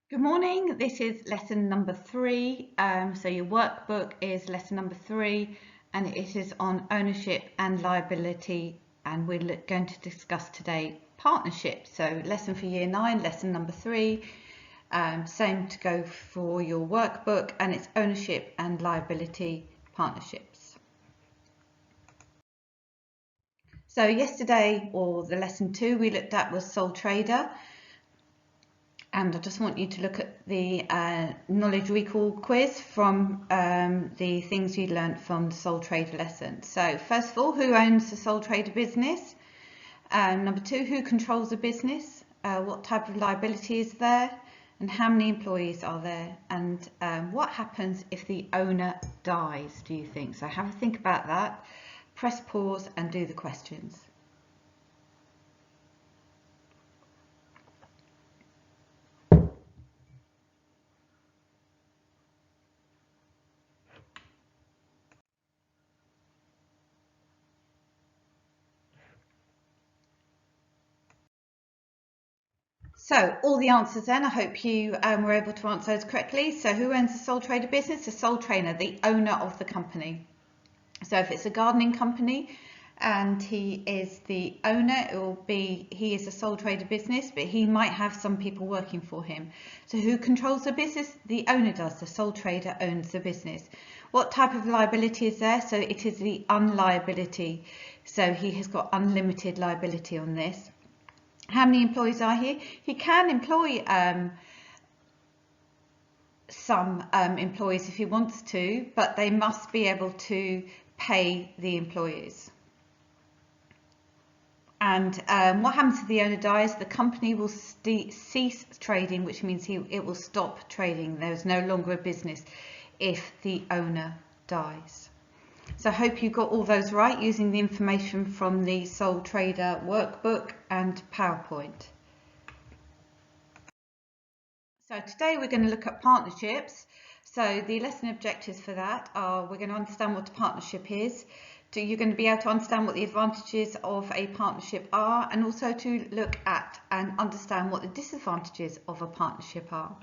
Good morning, this is lesson number 3. So your workbook is lesson number 3 and it is on ownership and liability, and we're going to discuss today partnership. So lesson for year 9, lesson number 3, same to go for your workbook, and it's ownership and liability partnerships. So yesterday, or the lesson 2 we looked at, was sole trader. And I just want you to look at the knowledge recall quiz from the things you learnt from the sole trader lesson. So first of all, who owns the sole trader business? Number 2, who controls the business? What type of liability is there? And how many employees are there? And what happens if the owner dies, do you think? So have a think about that. Press pause and do the questions. So all the answers then, I hope you were able to answer those correctly. So who owns the sole trader business? The sole trader, the owner of the company. So if it's a gardening company and he is the owner, it will be, he is a sole trader business, but he might have some people working for him. So who controls the business? The owner does. The sole trader owns the business. What type of liability is there? So it is the unliability. So he has got unlimited liability on this. How many employees are here? He can employ some employees if he wants to, but they must be able to pay the employees. And what happens if the owner dies? The company will cease trading, which means it will stop trading. There is no longer a business if the owner dies. So I hope you got all those right using the information from the sole trader workbook and PowerPoint. So today we're going to look at partnerships. So the lesson objectives for that are, we're going to understand what a partnership is. You're going to be able to understand what the advantages of a partnership are, and also to look at and understand what the disadvantages of a partnership are.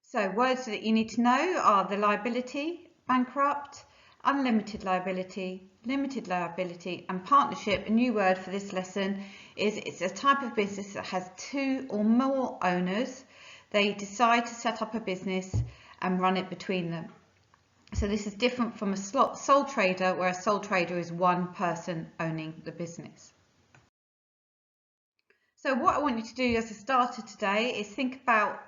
So words that you need to know are the liability, bankrupt, unlimited liability, limited liability, and partnership. A new word for this lesson is it's a type of business that has 2 or more owners. They decide to set up a business and run it between them. So this is different from a sole trader, where a sole trader is one person owning the business. So what I want you to do as a starter today is think about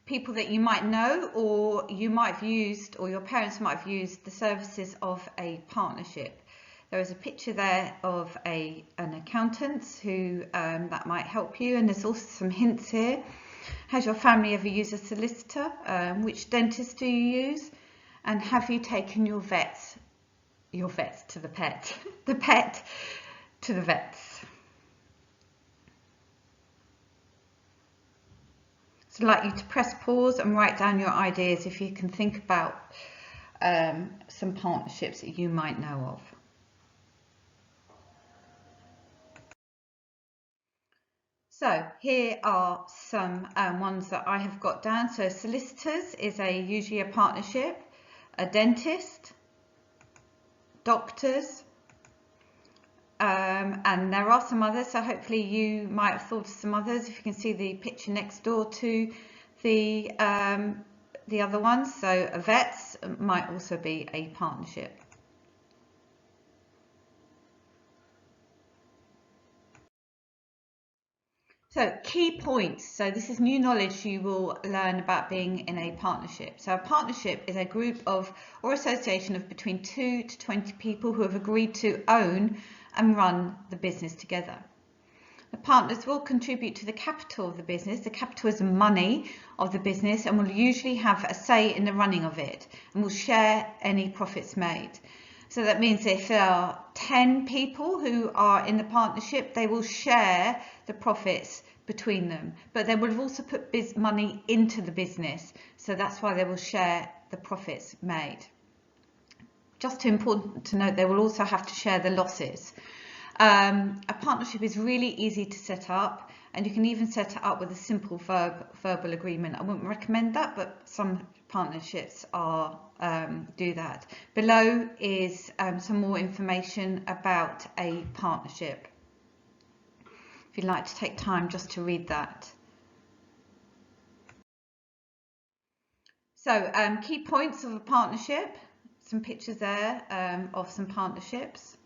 people that you might know, or you might have used, or your parents might have used the services of a partnership. There is a picture there of an accountant who that might help you, and there's also some hints here. Has your family ever used a solicitor? Which dentist do you use? And have you taken your vets to the pet, the pet to the vets? So I'd like you to press pause and write down your ideas if you can think about some partnerships that you might know of. So here are some ones that I have got down. So solicitors is usually a partnership, a dentist, doctors, and there are some others, so hopefully you might have thought of some others if you can see the picture next door to the other ones. So vets might also be a partnership. So key points. So this is new knowledge you will learn about being in a partnership. So a partnership is a group of or association of between 2 to 20 people who have agreed to own and run the business together. The partners will contribute to the capital of the business. The capital is money of the business, and will usually have a say in the running of it, and will share any profits made. So that means if there are 10 people who are in the partnership, they will share the profits between them, but they will have also put money into the business, so that's why they will share the profits made. Just important to note, they will also have to share the losses. A partnership is really easy to set up, and you can even set it up with a simple verbal agreement. I wouldn't recommend that, but some partnerships do that. Below is some more information about a partnership, if you'd like to take time just to read that. So key points of a partnership, some pictures there of some partnerships.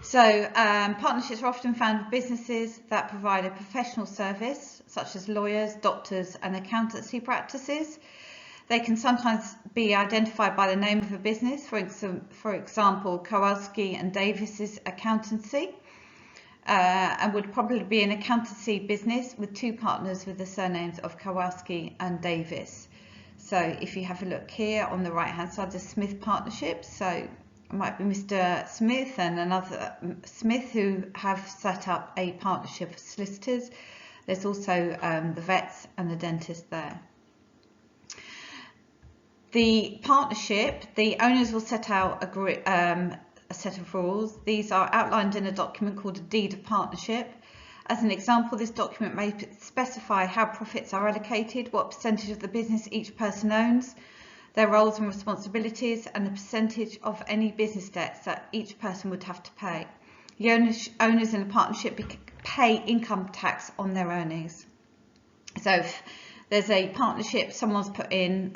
So partnerships are often found with businesses that provide a professional service, such as lawyers, doctors and accountancy practices. They can sometimes be identified by the name of a business, for example, Kowalski and Davis's accountancy, and would probably be an accountancy business with two partners with the surnames of Kowalski and Davis. So if you have a look here on the right hand side, the Smith partnerships. So it might be Mr. Smith and another Smith who have set up a partnership of solicitors. There's also the vets and the dentist there. The partnership, the owners will set out a set of rules. These are outlined in a document called a deed of partnership. As an example, this document may specify how profits are allocated, what percentage of the business each person owns, their roles and responsibilities, and the percentage of any business debts that each person would have to pay. The owners in a partnership pay income tax on their earnings. So if there's a partnership, someone's put in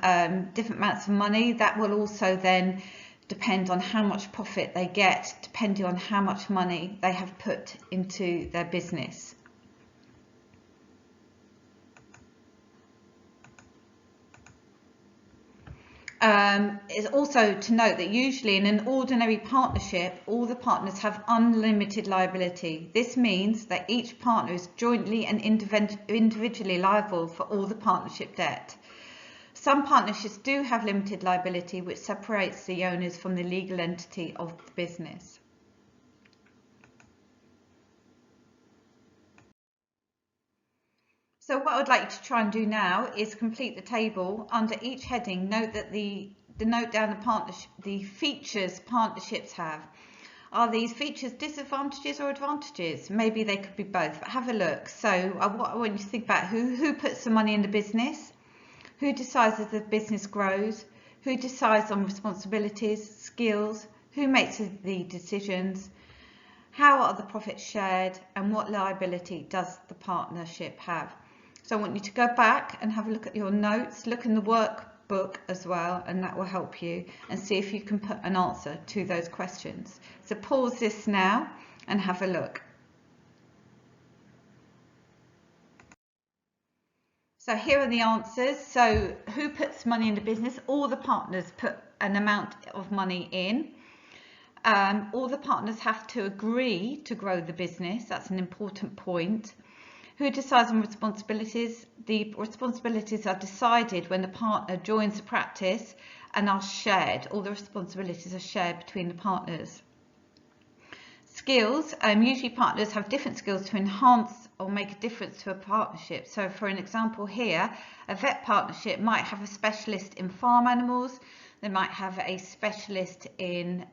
different amounts of money, that will also then depend on how much profit they get, depending on how much money they have put into their business. It's also to note that usually in an ordinary partnership, all the partners have unlimited liability. This means that each partner is jointly and individually liable for all the partnership debt. Some partnerships do have limited liability, which separates the owners from the legal entity of the business. So what I would like you to try and do now is complete the table. Under each heading, note that note down the features partnerships have. Are these features disadvantages or advantages? Maybe they could be both, but have a look. So what I want you to think about, who puts the money in the business? Who decides as the business grows? Who decides on responsibilities, skills? Who makes the decisions? How are the profits shared? And what liability does the partnership have? So I want you to go back and have a look at your notes, look in the workbook as well, and that will help you, and see if you can put an answer to those questions. So pause this now and have a look. So here are the answers. So who puts money in the business? All the partners put an amount of money in. All the partners have to agree to grow the business. That's an important point. Who decides on responsibilities? The responsibilities are decided when the partner joins the practice and are shared. All the responsibilities are shared between the partners. Skills, usually partners have different skills to enhance or make a difference to a partnership. So for an example here, a vet partnership might have a specialist in farm animals, they might have a specialist in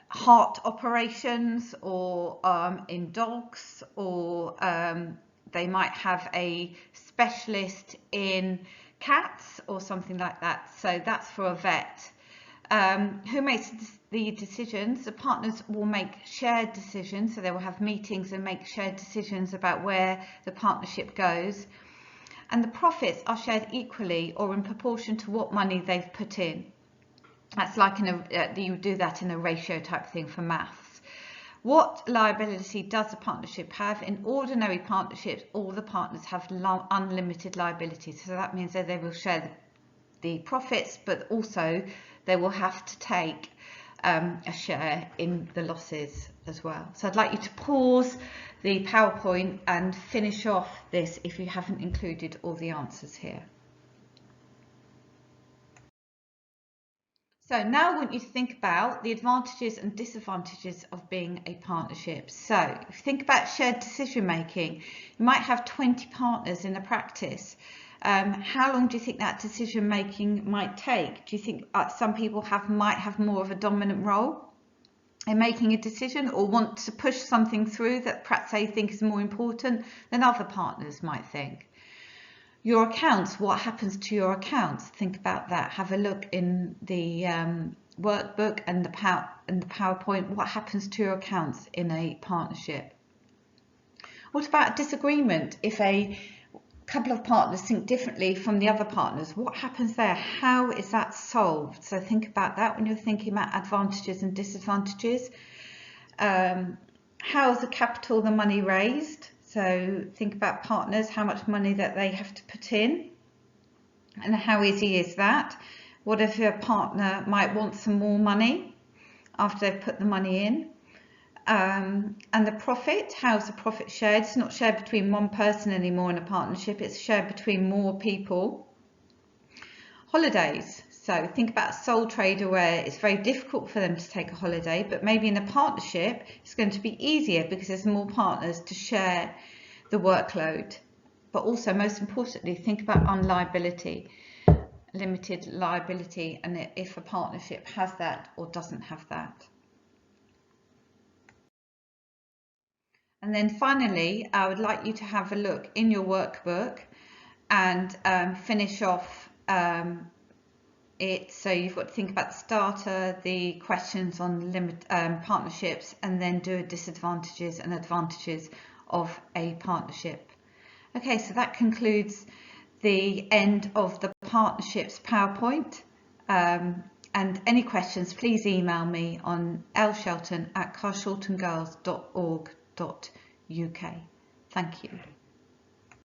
heart operations or in dogs, or they might have a specialist in cats or something like that. So that's for a vet. Who makes the decisions? The partners will make shared decisions, so they will have meetings and make shared decisions about where the partnership goes. And the profits are shared equally or in proportion to what money they've put in. That's like you do that in a ratio type thing for maths. What liability does a partnership have? In ordinary partnerships, all the partners have unlimited liability. So that means that they will share the profits, but also they will have to take a share in the losses as well. So I'd like you to pause the PowerPoint and finish off this if you haven't included all the answers here. So now I want you to think about the advantages and disadvantages of being a partnership. So if you think about shared decision making, you might have 20 partners in a practice. How long do you think that decision making might take? Do you think some people might have more of a dominant role? in making a decision or want to push something through that perhaps they think is more important than other partners might think. Your accounts, what happens to your accounts? Think about that. Have a look in the workbook and the PowerPoint. What happens to your accounts in a partnership? What about disagreement? If a couple of partners think differently from the other partners, what happens there? How is that solved? So think about that when you're thinking about advantages and disadvantages. How is the capital, the money raised? So think about partners, how much money that they have to put in and how easy is that? What if your partner might want some more money after they've put the money in? And the profit, how's the profit shared? It's not shared between one person anymore in a partnership, it's shared between more people. Holidays, so think about a sole trader where it's very difficult for them to take a holiday, but maybe in a partnership it's going to be easier because there's more partners to share the workload. But also, most importantly, think about unliability, limited liability, and if a partnership has that or doesn't have that. And then finally, I would like you to have a look in your workbook and finish off it. So you've got to think about the starter, the questions on partnerships, and then do disadvantages and advantages of a partnership. Okay, so that concludes the end of the partnerships PowerPoint. And any questions, please email me on lshelton@carshaltongirls.org.uk. Thank you.